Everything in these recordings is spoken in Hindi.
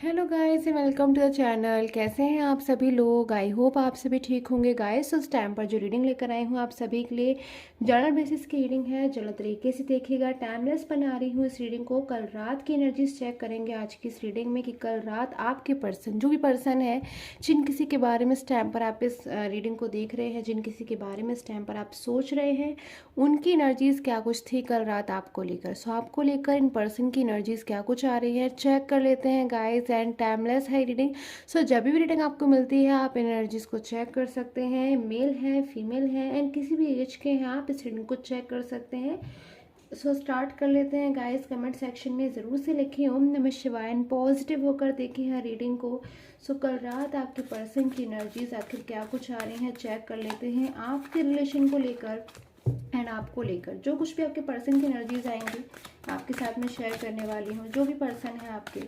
Hello guys and welcome to the channel. कैसे हैं आप सभी लोग? आई होप आप सभी ठीक होंगे गाइस। उस टाइम पर जो रीडिंग लेकर आई हूँ आप सभी के लिए जनरल बेसिस की रीडिंग है। जनरल तरीके से देखिएगा, टाइमलेस बना रही हूँ इस रीडिंग को। कल रात की एनर्जीज चेक करेंगे आज की इस रीडिंग में कि कल रात आपके पर्सन, जो भी पर्सन है, जिन किसी के बारे में इस टाइम पर आप इस रीडिंग को देख रहे हैं, जिन किसी के बारे में इस टाइम पर आप सोच रहे हैं, उनकी एनर्जीज क्या कुछ थी कल रात आपको लेकर। सो आपको लेकर इन पर्सन की एनर्जीज क्या कुछ आ रही है चेक कर लेते हैं गाइस। एंड टाइमलेस है रीडिंग। सो जब भी रीडिंग आपको मिलती है आप एनर्जीज को चेक कर सकते हैं। मेल है, फीमेल है एंड किसी भी एज के हैं, आप इस रीडिंग को चेक कर सकते हैं। सो स्टार्ट कर लेते हैं गाइस। कमेंट सेक्शन में ज़रूर से लिखिए ओम नमः शिवाय एंड पॉजिटिव होकर देखिए यहाँ रीडिंग को। सो कल रात आपके पर्सन की एनर्जीज आखिर क्या कुछ आ रही हैं चेक कर लेते हैं आपके रिलेशन को लेकर एंड आपको लेकर। जो कुछ भी आपके पर्सन की एनर्जीज आएंगी आपके साथ में शेयर करने वाली हूँ। जो भी पर्सन है आपके,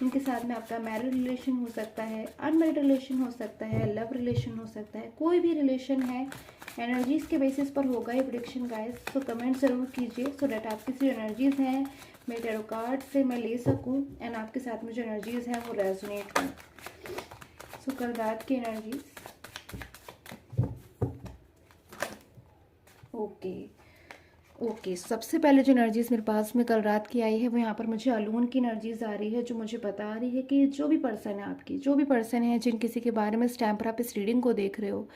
उनके साथ में आपका मैरिड रिलेशन हो सकता है, अनमैरिड रिलेशन हो सकता है, लव रिलेशन हो सकता है, कोई भी रिलेशन है, एनर्जीज के बेसिस पर होगा ये प्रेडिक्शन गाइस। तो कमेंट ज़रूर कीजिए सो डैट आपकी जो एनर्जीज हैं मेरे टैरो कार्ड से मैं ले सकूं एंड आपके साथ में जो एनर्जीज हैं वो रेजोनेट हो। सो कल रात की एनर्जीज। ओके ओके सबसे पहले जो एनर्जीज मेरे पास में कल रात की आई है वो यहाँ पर मुझे अलोन की एनर्जीज आ रही है, जो मुझे बता रही है कि जो भी पर्सन है आपकी, जो भी पर्सन है, जिन किसी के बारे में इस टाइम पर आप इस रीडिंग को देख रहे हो,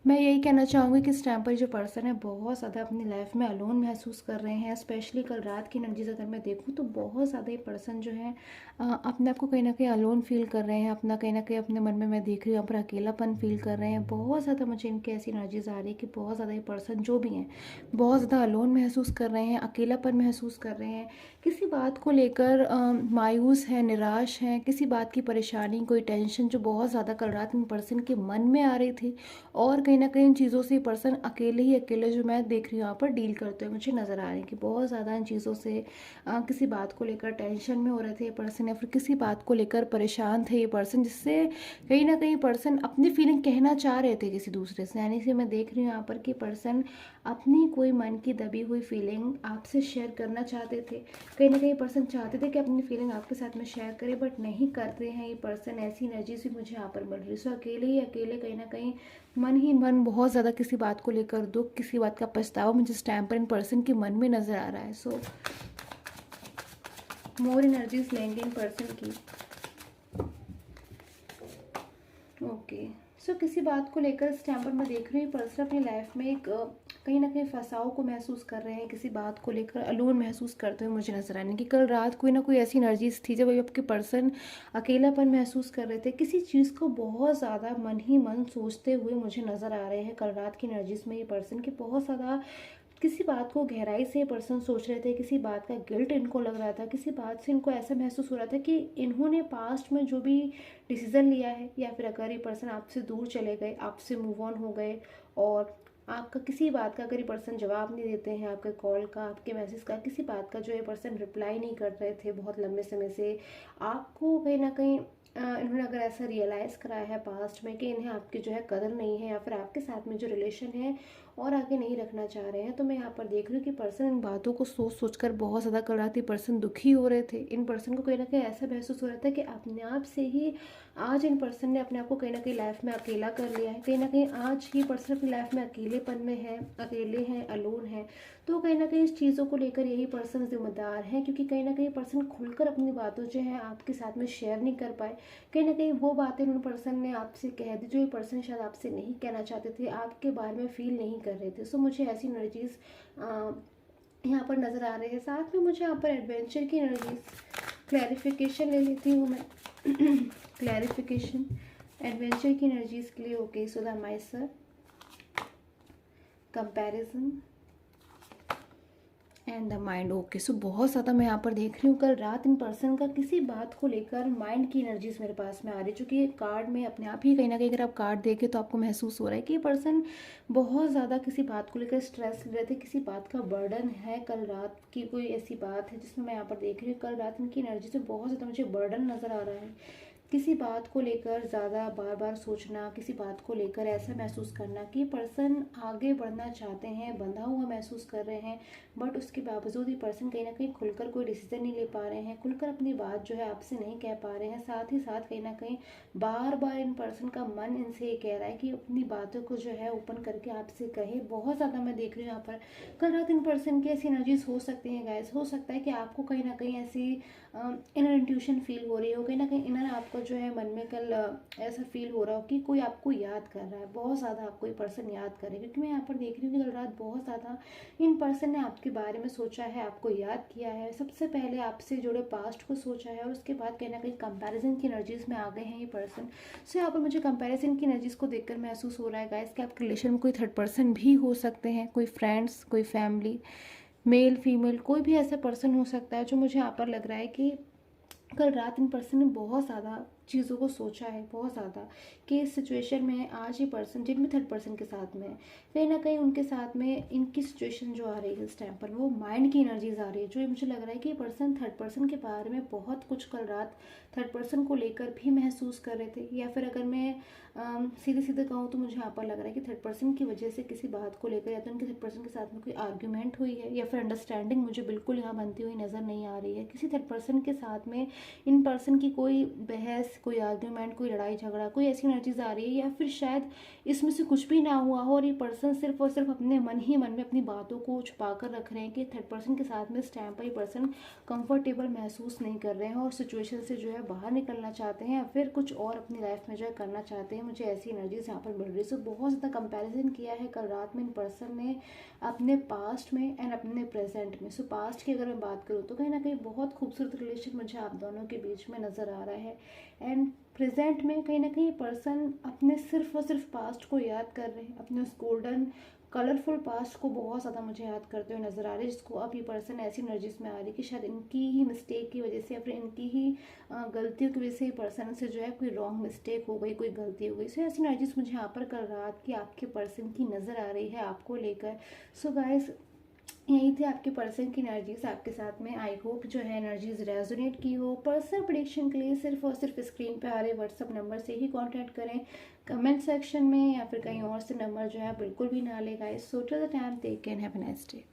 मैं यही कहना चाहूँगी कि इस टाइम पर जो पर्सन है बहुत ज़्यादा अपनी लाइफ में अलोन महसूस कर रहे हैं। स्पेशली कल रात की एनर्जीज अगर मैं देखूँ तो बहुत ज़्यादा ये पर्सन जो है अपने आप को कहीं ना कहीं अलोन फील कर रहे हैं। अपना कहीं ना कहीं अपने मन में मैं देख रही हूँ यहाँ पर अकेलापन फील कर रहे हैं। बहुत ज़्यादा मुझे इनकी ऐसी एनर्जीज आ रही है कि बहुत ज़्यादा ये पर्सन जो भी हैं बहुत ज़्यादा अलोन महसूस कर रहे हैं, अकेलापन महसूस कर रहे हैं। किसी बात को लेकर मायूस हैं, निराश हैं, किसी बात की परेशानी, कोई टेंशन जो बहुत ज़्यादा कल रात में पर्सन के मन में आ रही थी। और कहीं ना कहीं इन चीज़ों से पर्सन अकेले ही अकेले जो मैं देख रही हूँ यहाँ पर डील करते हुए मुझे नज़र आ रहे हैं कि बहुत ज़्यादा इन चीज़ों से किसी बात को लेकर टेंशन में हो रहे थे ये पर्सन, या फिर किसी बात को लेकर परेशान थे ये पर्सन, जिससे कहीं ना कहीं पर्सन अपनी फीलिंग कहना चाह रहे थे किसी दूसरे से। यानी से मैं देख रही हूँ यहाँ पर कि पर्सन अपनी कोई मन की दबी हुई फीलिंग आपसे शेयर करना चाहते थे। कहीं ना कहीं पर्सन चाहते थे कि अपनी फीलिंग आपके साथ में शेयर करें बट नहीं करते हैं ये पर्सन। ऐसी एनर्जी भी मुझे यहाँ पर मिल रही है। सो अकेले ही अकेले कहीं ना कहीं मन ही मन बहुत ज़्यादा किसी बात को लेकर दुख, किसी बात का पछतावा मुझे इस टाइम पर इन पर्सन के मन में नज़र आ रहा है। सो मोर एनर्जीज लेंगे इन पर्सन की। ओके सो किसी बात को लेकर इस टाइम पर मैं देख रही हूँ पर्सन अपनी लाइफ में एक कहीं ना कहीं फंसाव को महसूस कर रहे हैं। किसी बात को लेकर अलोन महसूस करते हुए मुझे नजर आने कि कल रात कोई ना कोई ऐसी एनर्जीज थी जब आपके पर्सन अकेलापन महसूस कर रहे थे। किसी चीज़ को बहुत ज़्यादा मन ही मन सोचते हुए मुझे नज़र आ रहे हैं कल रात की एनर्जीज में ये पर्सन की। बहुत ज़्यादा किसी बात को गहराई से पर्सन सोच रहे थे, किसी बात का गिल्ट इनको लग रहा था, किसी बात से इनको ऐसा महसूस हो रहा था कि इन्होंने पास्ट में जो भी डिसीज़न लिया है, या फिर अगर ये पर्सन आपसे दूर चले गए, आपसे मूव ऑन हो गए और आपका किसी बात का अगर ये पर्सन जवाब नहीं देते हैं, आपके कॉल का, आपके मैसेज का, किसी बात का जो ये पर्सन रिप्लाई नहीं कर रहे थे बहुत लंबे समय से, आपको कहीं ना कहीं इन्होंने अगर ऐसा रियलाइज़ कराया है पास्ट में कि इन्हें आपकी जो है कदर नहीं है, या फिर आपके साथ में जो रिलेशन है और आगे नहीं रखना चाह रहे हैं, तो मैं यहाँ पर देख रही हूँ कि पर्सन इन बातों को सोच सोच कर बहुत ज़्यादा कल रात ये पर्सन दुखी हो रहे थे। इन पर्सन को कहीं ना कहीं ऐसा महसूस हो रहा था कि अपने आप से ही आज इन पर्सन ने अपने आप को कहीं ना कहीं लाइफ में अकेला कर लिया है। कहीं ना कहीं आज ये पर्सन अपनी लाइफ में अकेलेपन में है, अकेले हैं, अलोन है। तो कहीं ना कहीं इस चीज़ों को लेकर यही पर्सन जिम्मेदार है, क्योंकि कहीं ना कहीं पर्सन खुलकर अपनी बातों जो है आपके साथ में शेयर नहीं कर पाए। कहीं ना कहीं वो बातें उन पर्सन ने आपसे कह दी जो ये पर्सन शायद आपसे नहीं कहना चाहते थे, आपके बारे में फील नहीं कर रहे थे। सो मुझे ऐसी एनर्जीज यहाँ पर नज़र आ रहे हैं। साथ में मुझे यहाँ पर एडवेंचर की एनर्जीज, क्लैरिफिकेशन ले लेती हूँ मैं क्लैरिफिकेशन एडवेंचर की एनर्जीज के लिए। Okay so the Mysore, comparison and the mind. Okay so बहुत ज़्यादा मैं यहाँ पर देख रही हूँ कल रात इन पर्सन का किसी बात को लेकर माइंड की एनर्जीज मेरे पास में आ रही है, जो कि कार्ड में अपने आप ही कहीं ना कहीं अगर आप कार्ड देखें तो आपको महसूस हो रहा है कि ये पर्सन बहुत ज़्यादा किसी बात को लेकर स्ट्रेस ले रहे थे, किसी बात का बर्डन है। कल रात की कोई ऐसी बात है जिसमें मैं यहाँ पर देख रही हूँ कल रात इनकी एनर्जी से बहुत ज़्यादा मुझे बर्डन नज़र आ रहा है। किसी बात को लेकर ज़्यादा बार बार सोचना, किसी बात को लेकर ऐसा महसूस करना कि पर्सन आगे बढ़ना चाहते हैं, बंधा हुआ महसूस कर रहे हैं, बट उसके बावजूद ये पर्सन कहीं ना कहीं खुलकर कोई डिसीजन नहीं ले पा रहे हैं, खुलकर अपनी बात जो है आपसे नहीं कह पा रहे हैं। साथ ही साथ कहीं ना कहीं बार बार इन पर्सन का मन इनसे ये कह रहा है कि अपनी बातों को जो है ओपन करके आपसे कहे। बहुत ज़्यादा मैं देख रही हूँ यहाँ पर कल रात इन पर्सन की ऐसी एनर्जीज हो सकती हैं गाइस। हो सकता है कि आपको कहीं ना कहीं ऐसी इनर इंट्यूशन फील हो रही हो, कहीं ना कहीं इनर आपको जो है मन में कल ऐसा फील हो रहा हो कि कोई आपको याद कर रहा है, बहुत ज़्यादा आपको ये पर्सन याद करे। क्योंकि मैं यहाँ पर देख रही हूँ कि कल रात बहुत ज़्यादा इन पर्सन ने आपके बारे में सोचा है, आपको याद किया है, सबसे पहले आपसे जुड़े पास्ट को सोचा है, और उसके बाद कहीं ना कहीं कंपैरिजन की एनर्जीज में आ गए हैं ये पर्सन। सो यहाँ पर मुझे कंपैरिजन की एनर्जीज को देखकर महसूस हो रहा है गाइस कि आपके रिलेशन में कोई थर्ड पर्सन भी हो सकते हैं, कोई फ्रेंड्स, कोई फैमिली, मेल फीमेल, कोई भी ऐसा पर्सन हो सकता है जो मुझे यहाँ पर लग रहा है कि कल रात इन पर्सन ने बहुत ज़्यादा चीज़ों को सोचा है, बहुत ज़्यादा, कि इस सिचुएशन में आज ये पर्सन जिनमें थर्ड पर्सन के साथ में है, कहीं ना कहीं उनके साथ में इनकी सिचुएशन जो आ रही है इस टाइम पर वो माइंड की एनर्जीज आ रही है, जो मुझे लग रहा है कि ये पर्सन थर्ड पर्सन के बारे में बहुत कुछ कल रात थर्ड पर्सन को लेकर भी महसूस कर रहे थे। या फिर अगर मैं सीधे सीधे कहूँ तो मुझे यहाँ पर लग रहा है कि थर्ड पर्सन की वजह से किसी बात को लेकर या तो उनके थर्ड पर्सन के साथ में कोई आर्ग्यूमेंट हुई है, या फिर अंडरस्टैंडिंग मुझे बिल्कुल यहाँ बनती हुई नज़र नहीं आ रही है। किसी थर्ड पर्सन के साथ में इन पर्सन की कोई बहस, कोई आर्ग्यूमेंट, कोई लड़ाई झगड़ा, कोई ऐसी एनर्जीज आ रही है, या फिर शायद इसमें से कुछ भी ना हुआ हो और ये पर्सन सिर्फ और सिर्फ अपने मन ही मन में अपनी बातों को छुपा कर रख रहे हैं कि थर्ड पर्सन के साथ में इस टाइम पर ये पर्सन कंफर्टेबल महसूस नहीं कर रहे हैं और सिचुएशन से जो है बाहर निकलना चाहते हैं, या फिर कुछ और अपनी लाइफ में जो है करना चाहते हैं। मुझे ऐसी एनर्जीज यहाँ पर मिल रही है। सो बहुत ज़्यादा कंपैरिजन किया है कल रात में इन पर्सन ने अपने पास्ट में एंड अपने प्रेजेंट में। सो पास्ट की अगर मैं बात करूँ तो कहीं ना कहीं बहुत खूबसूरत रिलेशन मुझे आप दोनों के बीच में नज़र आ रहा है, एंड प्रेजेंट में कहीं ना कहीं पर्सन अपने सिर्फ और सिर्फ पास्ट को याद कर रहे हैं, अपने उस गोल्डन कलरफुल पास्ट को बहुत ज़्यादा मुझे याद करते हुए नज़र आ रहे हैं, जिसको अब ये पर्सन ऐसी एनर्जीज में आ रही है कि शायद इनकी ही मिस्टेक की वजह से या फिर इनकी ही गलतियों की वजह से पर्सन से जो है कोई रॉन्ग मिस्टेक हो गई, कोई गलती हो गई। सो ऐसी एनर्जीज मुझे यहाँ पर कल रात की आपके पर्सन की नज़र आ रही है आपको लेकर। सो गाइस यही थे आपके पर्सन की एनर्जीज आपके साथ में। आई होप जो है एनर्जीज रेजोनेट की हो। पर्सनल प्रेडिक्शन के लिए सिर्फ और सिर्फ स्क्रीन पे आ रहे व्हाट्सअप नंबर से ही कांटेक्ट करें, कमेंट सेक्शन में या फिर कहीं और से नंबर जो है बिल्कुल भी ना ले guys. So till the time take care, have a nice day.